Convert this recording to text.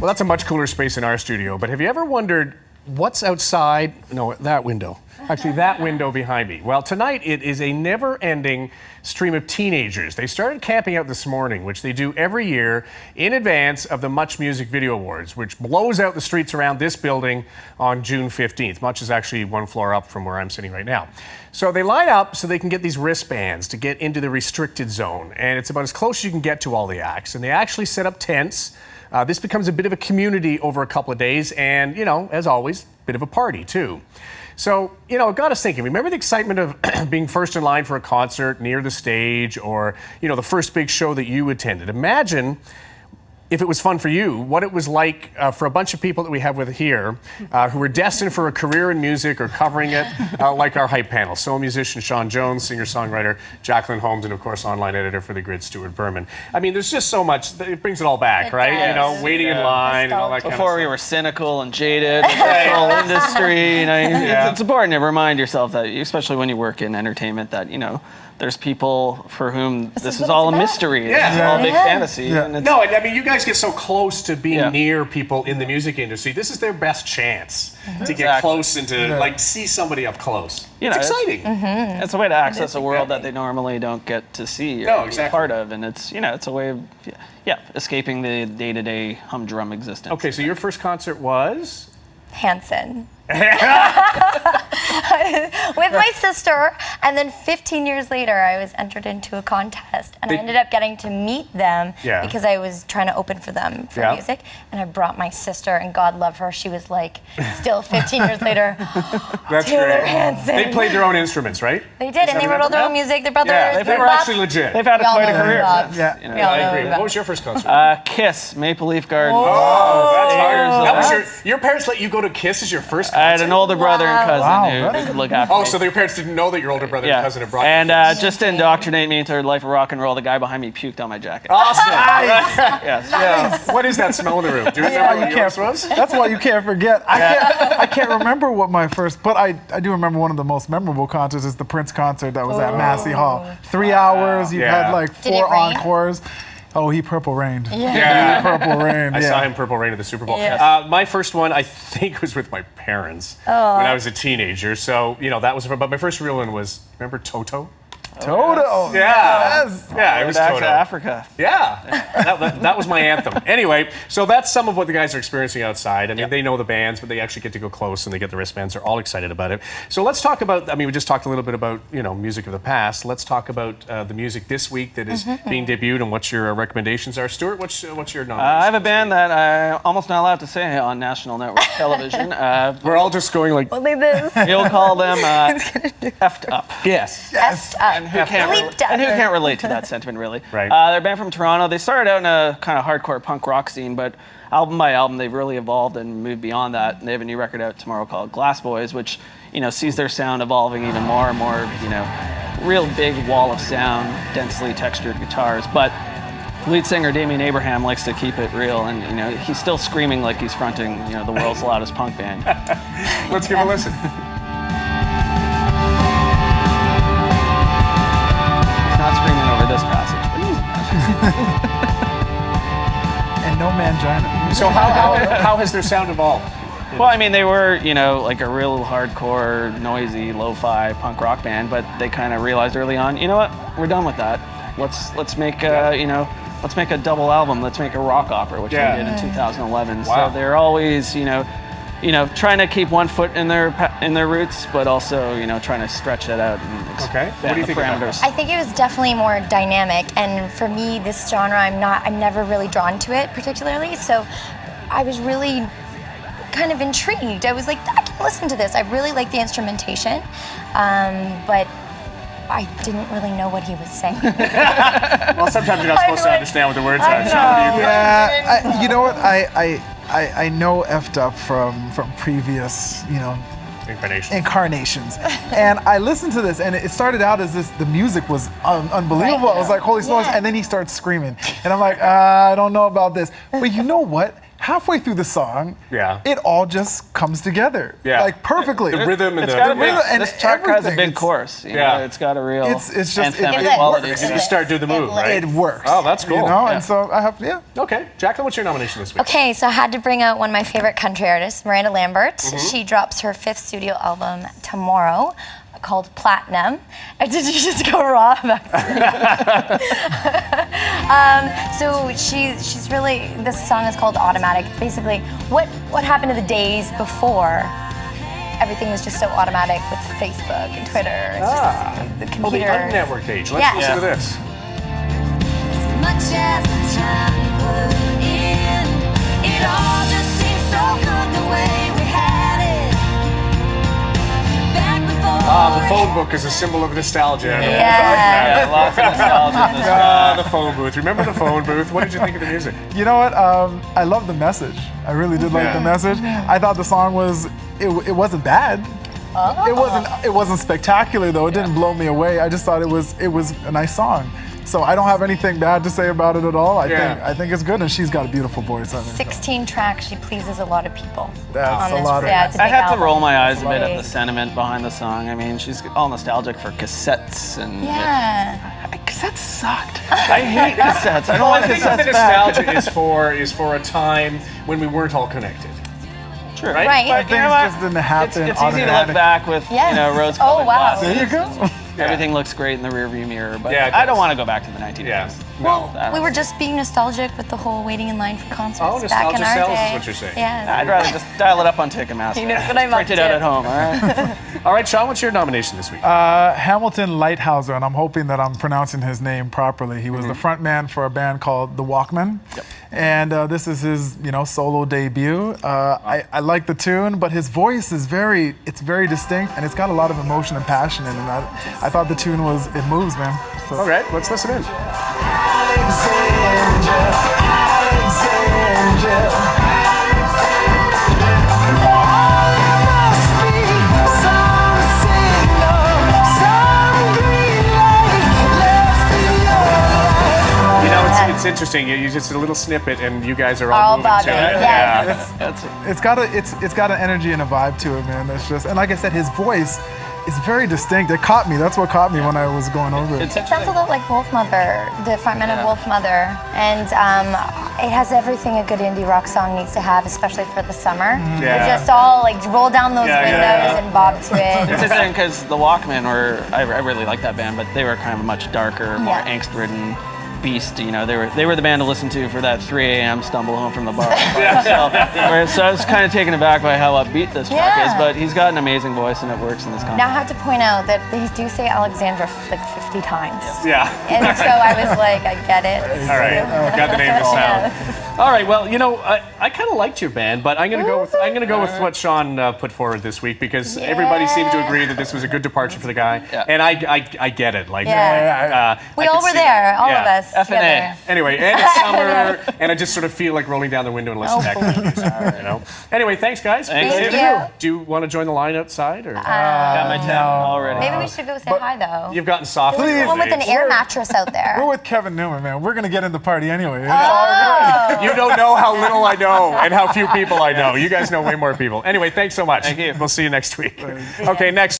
Well, that's a much cooler space in our studio, but have you ever wondered what's outside? No, that window. Actually, that window behind me. Well, tonight it is a never-ending stream of teenagers. They started camping out this morning, which they do every year in advance of the Much Music Video Awards, which blows out the streets around this building on June 15th. Much is actually one floor up from where I'm sitting right now. So they line up so they can get these wristbands to get into the restricted zone, and it's about as close as you can get to all the acts. And they actually set up tents. This becomes a bit of a community over a couple of days, and, you know, as always, a bit of a party, too. So, you know, it got us thinking. Remember the excitement of being first in line for a concert near the stage, or, you know, the first big show that you attended? Imagine, if it was fun for you, what it was like for a bunch of people that we have with here who were destined for a career in music or covering it, like our hype panel. Solo musician Sean Jones, singer-songwriter Jacelyn, Holmes, and of course online editor for The Grid, Stuart Berman. I mean, there's just so much, it brings it all back, right? Does. You know, waiting in line and all that kind of stuff. Before we were cynical and jaded with the whole industry, you know, it's important to remind yourself that, especially when you work in entertainment, that, you know, there's people for whom this is all a mystery. Yeah. This is all a big fantasy. Yeah. And No, I mean, you guys get so close to being near people in the music industry. This is their best chance to get close and to like see somebody up close. You know, it's exciting. It's a way to access a world that they normally don't get to see or be part of, and it's, you know, it's a way of escaping the day-to-day humdrum existence. Okay, so your first concert was Hanson. With my sister, and then 15 years later I was entered into a contest, and I ended up getting to meet them because I was trying to open for them for music, and I brought my sister, and God love her, she was like, still 15 years later, That's Taylor great. Hanson. They played their own instruments, right? They did, and they wrote all their own music. Their brothers, they were actually legit. They've had quite a career. You know, I agree. What was your first concert? Kiss, Maple Leaf Garden. Oh, that's hard. That was your parents let you go to Kiss as your first concert? I had an older brother and cousin who could look after me. Oh, so your parents didn't know that your older brother and cousin had brought you. And just to indoctrinate me into the life of rock and roll, the guy behind me puked on my jacket. Awesome. Yes. What is that smell in the room? Do you remember what yours was? That's why you can't forget. I can't remember what my first, but I do remember one of the most memorable concerts is the Prince concert that was at Massey Hall. 3 hours, you had like 4 encores. Oh, he purple rained. Yeah. Purple rained. I saw him purple rain at the Super Bowl. My first one, I think, was with my parents when I was a teenager. So, you know, that was fun. But my first real one was, remember Toto? Toto. Yeah. Yeah, it was Back Toto. to Africa. Yeah. That was my anthem. Anyway, so that's some of what the guys are experiencing outside. I mean, they know the bands, but they actually get to go close and they get the wristbands. They're all excited about it. So let's talk about, I mean, we just talked a little bit about, you know, music of the past. Let's talk about the music this week that is being debuted and what your recommendations are. Stuart, what's your nomination? I have a band that I'm almost not allowed to say on national network television. We're all just going like, only this. You'll call them effed up. Yes. Effed up. And who can't relate to that sentiment, really? Right. They're a band from Toronto. They started out in a kind of hardcore punk rock scene, but album by album, they've really evolved and moved beyond that. And they have a new record out tomorrow called Glass Boys, which, you know, sees their sound evolving even more and more, you know, real big wall of sound, densely textured guitars. But lead singer Damian Abraham likes to keep it real, and, you know, he's still screaming like he's fronting, you know, the world's loudest punk band. Let's give a listen. Not screaming over this passage, And no mangina. So how has their sound evolved? Well, I mean, they were, you know, like a real hardcore, noisy, lo-fi punk rock band, but they kind of realized early on, you know what, we're done with that. Let's make, you know, let's make a double album. Let's make a rock opera, which they did in 2011. So they're always, you know, trying to keep one foot in their roots, but also, you know, trying to stretch that out and expand what do you the think parameters. I think it was definitely more dynamic, and for me, this genre, I'm never really drawn to it particularly. So I was really kind of intrigued. I was like, I can listen to this. I really like the instrumentation, but I didn't really know what he was saying. Well, sometimes you're not supposed to understand what the words are. Yeah, you know what? I know effed up from previous, you know, incarnations. And I listened to this, and it started out as this, the music was unbelievable. I was like, holy smokes, and then he starts screaming. And I'm like, I don't know about this. But you know what? halfway through the song, Yeah. it all just comes together, Yeah. like perfectly. The rhythm and It's got a big, and this track has a everything. big It's- chorus. You Yeah. know, it's got a real It's just- anthemic it quality. works. to You it. start doing the move, right? It works. Oh, that's cool. You know, Yeah. and so I have, Okay, Jacqueline, what's your nomination this week? Okay, so I had to bring out one of my favorite country artists, Miranda Lambert. She drops her 5th studio album tomorrow, called Platinum. Did you just go raw about so she's really, this song is called Automatic. It's basically what happened to the days before everything was just so automatic with Facebook and Twitter. It's just the Well, the computer. unnetworked age. Let's Yeah. listen to this. Much as the time we put in, it all just seems so good the way we had it. Back before The phone book is a symbol of nostalgia. Yeah. Yeah, lots of nostalgia in this track. The phone booth. Remember the phone booth? What did you think of the music? You know what? I love the message. I really did like Yeah. the message. I thought the song was, it wasn't bad. It wasn't spectacular though. It didn't blow me away. I just thought it was a nice song. So I don't have anything bad to say about it at all. I think it's good, and she's got a beautiful voice. I think. 16 tracks, she pleases a lot of people. That's on a this. lot of- Yeah, it's a I big had to album. roll my eyes a bit at Big. the sentiment behind the song. I mean, she's all nostalgic for cassettes and Yeah. cassettes sucked. I hate cassettes. I don't like I think the cassettes back. nostalgia is for a time when we weren't all connected. True. Right? Right. But you Things know what? just didn't happen It's easy to look automatic. back with Yes. rose Oh, colored wow. glasses. There you go. Everything looks great in the rearview mirror, but Yeah, it I does. don't want to go back to the 1980s. Yeah. Well, I don't we were know. just being nostalgic with the whole waiting in line for concerts Oh, back in nostalgia our sells is day. what you're saying. Yeah. I'd rather just dial it up on Ticketmaster. You know what I'm up Print it out to. at home, all right? All right, Sean, what's your nomination this week? Hamilton Lighthouser, and I'm hoping that I'm pronouncing his name properly. He was the front man for a band called The Walkmen, and this is his, solo debut. I like the tune, but his voice is very distinct, and it's got a lot of emotion and passion in it. And I thought the tune it moves, man. So- All right, let's listen in. It's interesting. You just a little snippet, and you guys are all moving about to it. it. Yes. It's got an energy and a vibe to it, man. That's just, and like I said, his voice is very distinct. It caught me. That's what caught me when I was going over it. It sounds a lot like Wolfmother, the frontman of Wolfmother, and it has everything a good indie rock song needs to have, especially for the summer. Yeah. You just all roll down those Yeah, windows yeah. and bob to it. It's interesting because the Walkmen I really like that band, but they were kind of a much darker, more Yeah. angst-ridden beast. They were the band to listen to for that 3 a.m. stumble home from the bar. So I was kind of taken aback by how upbeat this track Yeah. is, but he's got an amazing voice and it works in this context. Now I have to point out that they do say Alexandra like 50 times. Yeah. And so I was like, I get it. All right, got the name down. All right, well, I kind of liked your band, but I'm gonna go with what Sean put forward this week because everybody seemed to agree that this was a good departure for the guy, Yeah. and I get it. Like, Yeah. We I all could were see there, that. all Yeah. of us. F&A. together. Anyway, and it's summer, and I just sort of feel like rolling down the window and listening back to the music. Anyway, thanks, guys. Thank Thank you. you. Do you want to join the line outside, or Got my 10 already. Maybe we should go say hi though. you've gotten soft? There's these one with an days. air mattress out there. We're with Kevin Newman, man. We're gonna get in the party anyway. You don't know how little I know and how few people I know. You guys know way more people. Anyway, thanks so much. Thank you. We'll see you next week. Okay, next.